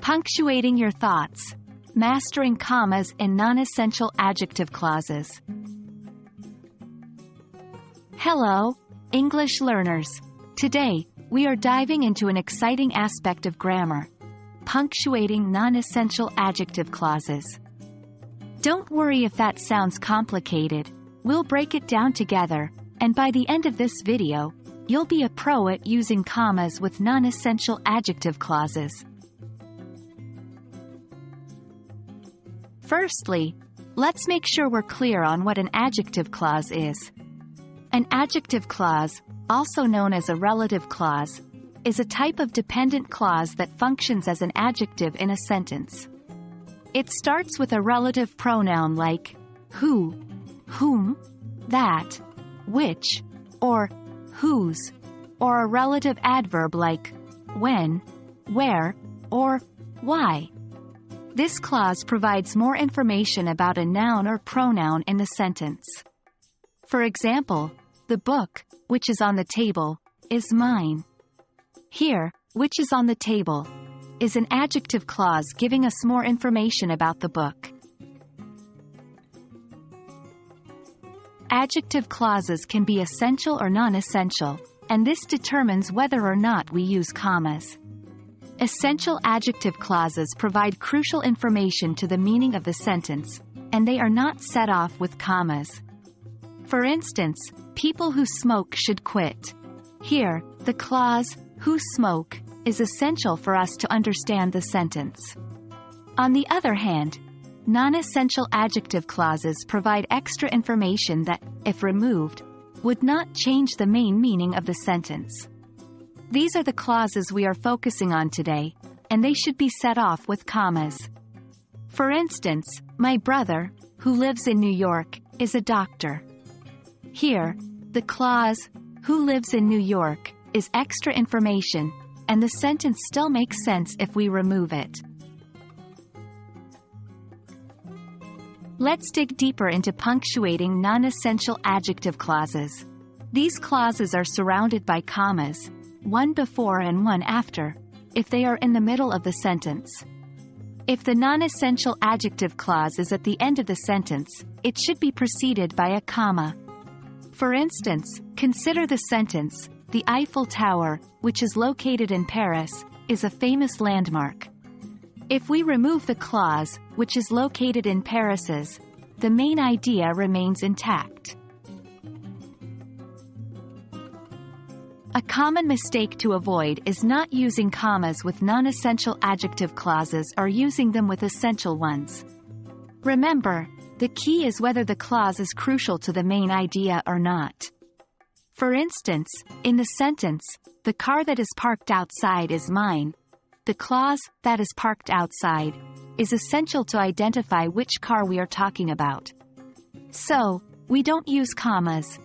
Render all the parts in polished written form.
Punctuating your thoughts. Mastering commas and non-essential adjective clauses. Hello, English learners. Today, we are diving into an exciting aspect of grammar: punctuating non-essential adjective clauses. Don't worry if that sounds complicated. We'll break it down together, and by the end of this video, you'll be a pro at using commas with non-essential adjective clauses. Firstly, let's make sure we're clear on what an adjective clause is. An adjective clause, also known as a relative clause, is a type of dependent clause that functions as an adjective in a sentence. It starts with a relative pronoun like who, whom, that, which, or whose, or a relative adverb like when, where, or why. This clause provides more information about a noun or pronoun in the sentence. For example, the book, which is on the table, is mine. Here, which is on the table, is an adjective clause giving us more information about the book. Adjective clauses can be essential or non-essential, and this determines whether or not we use commas. Essential adjective clauses provide crucial information to the meaning of the sentence, and they are not set off with commas. For instance, people who smoke should quit. Here, the clause, who smoke, is essential for us to understand the sentence. On the other hand, non-essential adjective clauses provide extra information that, if removed, would not change the main meaning of the sentence. These are the clauses we are focusing on today, and they should be set off with commas. For instance, my brother, who lives in New York, is a doctor. Here, the clause, who lives in New York, is extra information, and the sentence still makes sense if we remove it. Let's dig deeper into punctuating non-essential adjective clauses. These clauses are surrounded by commas, one before and one after, if they are in the middle of the sentence. If the non-essential adjective clause is at the end of the sentence, it should be preceded by a comma. For instance, consider the sentence, the Eiffel Tower, which is located in Paris, is a famous landmark. If we remove the clause, which is located in Paris's, the main idea remains intact. A common mistake to avoid is not using commas with non-essential adjective clauses or using them with essential ones. Remember, the key is whether the clause is crucial to the main idea or not. For instance, in the sentence, the car that is parked outside is mine, the clause, that is parked outside, is essential to identify which car we are talking about. So, we don't use commas.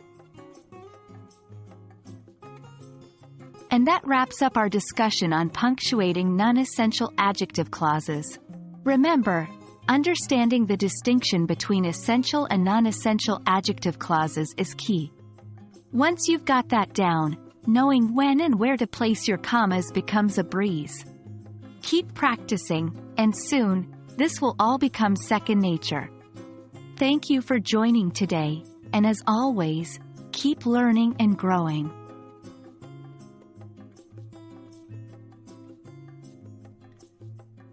And that wraps up our discussion on punctuating non-essential adjective clauses. Remember, understanding the distinction between essential and non-essential adjective clauses is key. Once you've got that down, knowing when and where to place your commas becomes a breeze. Keep practicing, and soon, this will all become second nature. Thank you for joining today, and as always, keep learning and growing.